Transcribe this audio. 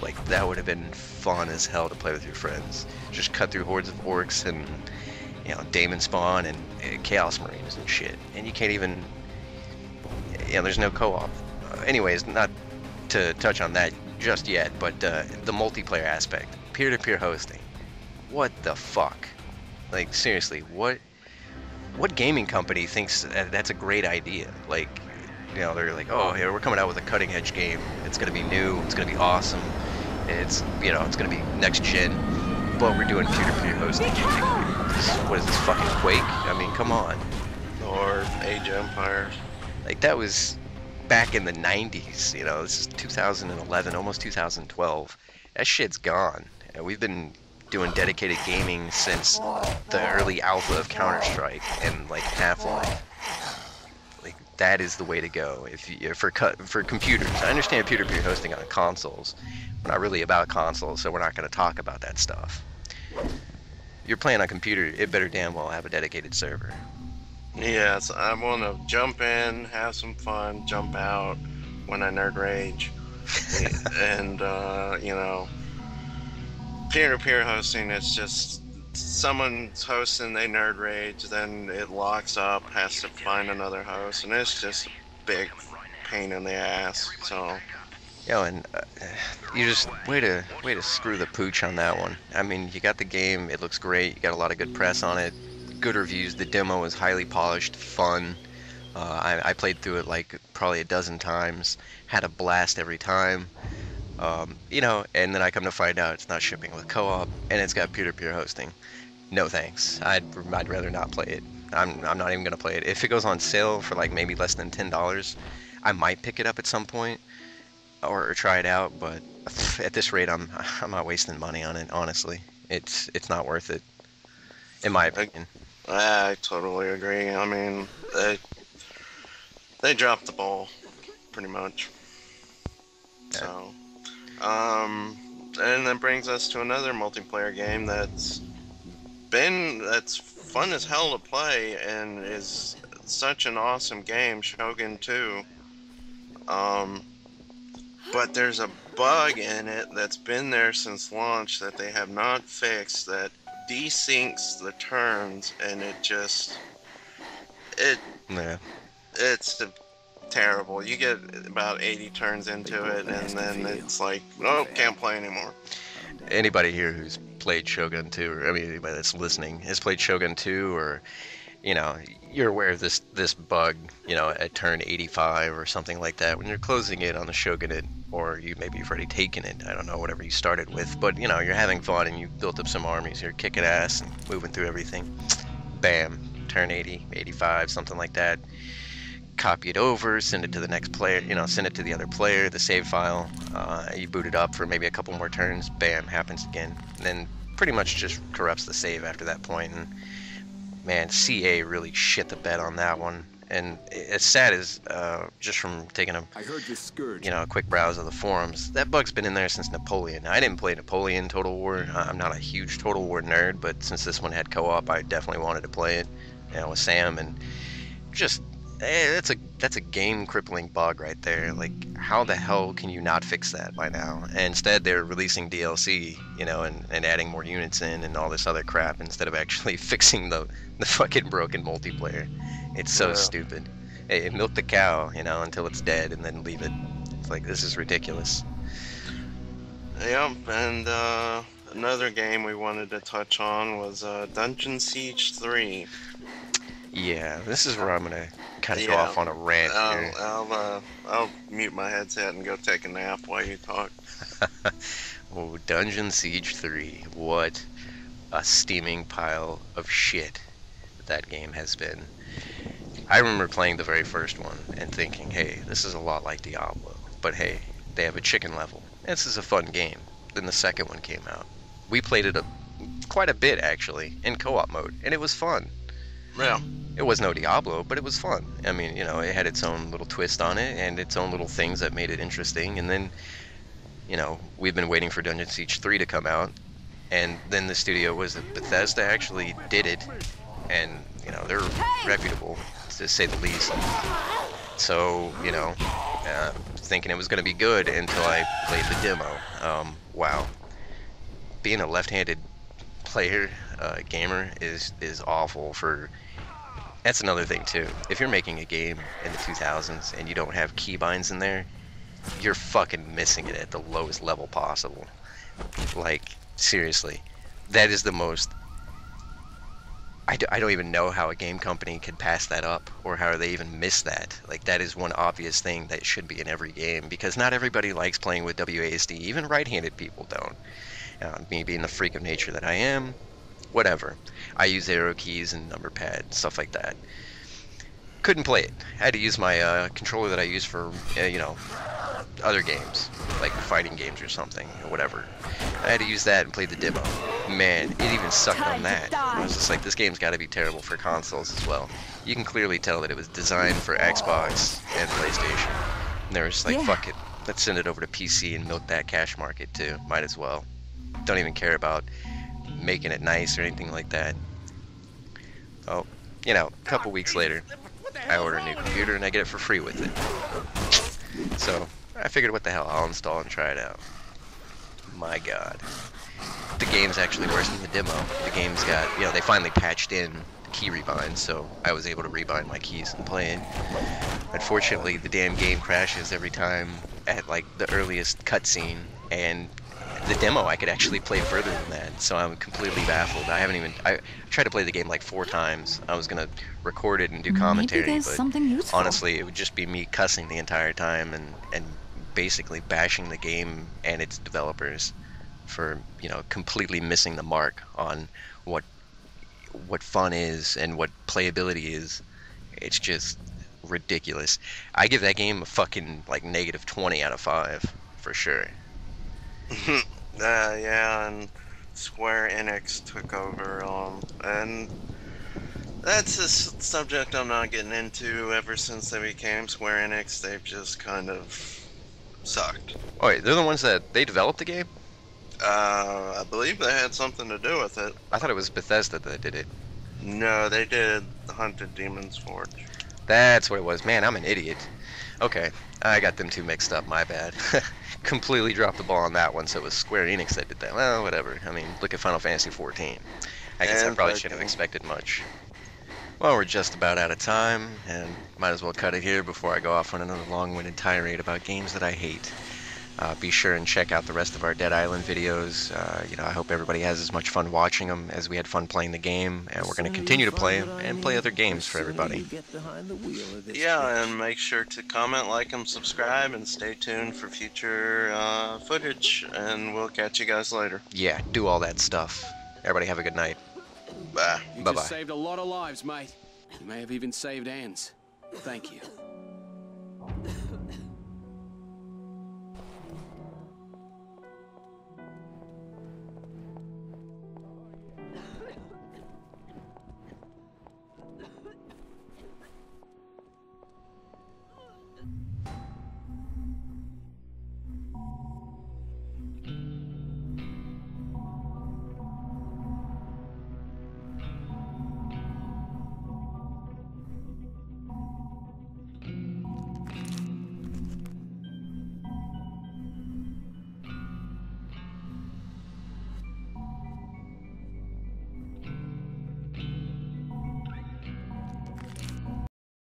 like that would have been fun as hell to play with your friends. Just cut through hordes of orcs and Daemon spawn and Chaos Marines and shit, and you can't even there's no co-op. Anyways, not to touch on that just yet, but the multiplayer aspect, peer-to-peer hosting. What the fuck? Like seriously, what gaming company thinks that's a great idea? Like, they're like, oh, yeah, we're coming out with a cutting-edge game. It's gonna be new. It's gonna be awesome. It's it's gonna be next gen. But we're doing peer-to-peer hosting. What is this, fucking Quake? I mean, come on. Or Age of Empires. Like, that was back in the 90s. This is 2011, almost 2012. That shit's gone. And we've been doing dedicated gaming since the early alpha of Counter-Strike and like Half-Life. Like, that is the way to go. For computers, I understand peer-to-peer hosting on consoles. We're not really about consoles, so we're not going to talk about that stuff. You're playing on computer, it better damn well have a dedicated server. Yes, I want to jump in, have some fun, jump out when I nerd rage, and peer-to-peer hosting, it's just someone's hosting, they nerd rage, then it locks up, has to find another host, and it's just a big pain in the ass. So and you just way to screw the pooch on that one. I mean, you got the game, it looks great, you got a lot of good press on it, good reviews, the demo is highly polished, fun. I played through it like probably a dozen times, had a blast every time. And then I come to find out it's not shipping with co-op, and it's got peer-to-peer hosting. No thanks. I'd rather not play it. I'm not even gonna play it. If it goes on sale for like maybe less than $10, I might pick it up at some point or try it out. But at this rate, I'm not wasting money on it. Honestly, it's not worth it, in my opinion. I totally agree. I mean, they dropped the ball, pretty much. Yeah. So. And that brings us to another multiplayer game that's fun as hell to play and is such an awesome game, Shogun 2. But there's a bug in it that's been there since launch that they have not fixed that desyncs the turns, and it's terrible. You get about 80 turns into it, and then it's like, nope, can't play anymore. Anybody here who's played Shogun 2, or I mean, anybody that's listening has played Shogun 2, or you're aware of this bug, at turn 85 or something like that, when you're closing it on the Shogunate, or maybe you've already taken it, I don't know, whatever you started with, but you're having fun and you've built up some armies, you're kicking ass and moving through everything. Bam, turn 80, 85, something like that. Copy it over, send it to the next player, send it to the other player, the save file, you boot it up for maybe a couple more turns, bam, happens again. And then pretty much just corrupts the save after that point. And man, CA really shit the bed on that one. And as sad as, just from taking a quick browse of the forums, that bug's been in there since Napoleon. I didn't play Napoleon Total War, I'm not a huge Total War nerd, but since this one had co-op, I definitely wanted to play it, with Sam, and just, that's a game crippling bug right there. Like, how the hell can you not fix that by now? And instead they're releasing DLC, and adding more units in and all this other crap instead of actually fixing the fucking broken multiplayer. It's so stupid. Hey, milk the cow, until it's dead and then leave it. It's like, this is ridiculous. Yep, and another game we wanted to touch on was Dungeon Siege 3. Yeah, this is where I'm gonna kind of go off on a rant here. I'll mute my headset and go take a nap while you talk. Oh, Dungeon Siege 3. What a steaming pile of shit that game has been. I remember playing the very first one and thinking, hey, this is a lot like Diablo, but hey, they have a chicken level. This is a fun game. Then the second one came out. We played it quite a bit, actually, in co-op mode, and it was fun. Yeah. It was no Diablo, but it was fun. I mean, it had its own little twist on it, and its own little things that made it interesting, and then, we've been waiting for Dungeon Siege 3 to come out, and then the studio Bethesda actually did it, and, they're reputable, to say the least. So, you know, thinking it was going to be good until I played the demo. Wow. Being a left-handed player, gamer, is awful for... That's another thing, too. If you're making a game in the 2000s and you don't have keybinds in there, you're fucking missing it at the lowest level possible. Like, seriously. That is the most... I don't even know how a game company could pass that up, or how they even miss that. Like, that is one obvious thing that should be in every game, because not everybody likes playing with WASD. Even right-handed people don't. Me being the freak of nature that I am, whatever. I use arrow keys and number pad, stuff like that. Couldn't play it. I had to use my controller that I use for, you know, other games, like fighting games or something, or whatever. I had to use that and play the demo. Man, it even sucked on that. I was just like, this game's got to be terrible for consoles as well. You can clearly tell that it was designed for Xbox and PlayStation. And they were just like, fuck it, let's send it over to PC and milk that cash market too. Might as well. Don't even care about making it nice or anything like that. Oh, you know, a couple weeks later, I order a new computer and I get it for free with it. So, I figured, what the hell, I'll install and try it out. My god. The game's actually worse than the demo. The game's got, you know, they finally patched in key rebind, so I was able to rebind my keys and play it. Unfortunately, the damn game crashes every time at, like, the earliest cutscene, and the demo I could actually play further than that, so I'm completely baffled. I tried to play the game like 4 times. I was gonna record it and do commentary, but honestly, it would just be me cussing the entire time and basically bashing the game and its developers for, you know, completely missing the mark on what fun is and what playability is. It's just ridiculous. I give that game a fucking like -20 out of 5 for sure. Yeah, and Square Enix took over, and that's a subject I'm not getting into. Ever since they became Square Enix, they've just kind of sucked. Oh wait, they're the ones that they developed the game? I believe they had something to do with it. I thought it was Bethesda that did it. No, they did Hunted Demon's Forge. That's what it was. Man, I'm an idiot. Okay, I got them two mixed up, my bad. Completely dropped the ball on that one, so it was Square Enix that did that. Well, whatever. I mean, look at Final Fantasy XIV. I guess I probably shouldn't have expected much. Well, we're just about out of time, and might as well cut it here before I go off on another long-winded tirade about games that I hate. Be sure and check out the rest of our Dead Island videos. You know, I hope everybody has as much fun watching them as we had fun playing the game, and we're going to continue to play them and play other games for everybody. Yeah, and make sure to comment, like, and subscribe, and stay tuned for future footage, and we'll catch you guys later. Yeah, do all that stuff. Everybody have a good night. Bye. You Bye-bye. just saved a lot of lives, mate. You may have even saved Anne's. Thank you.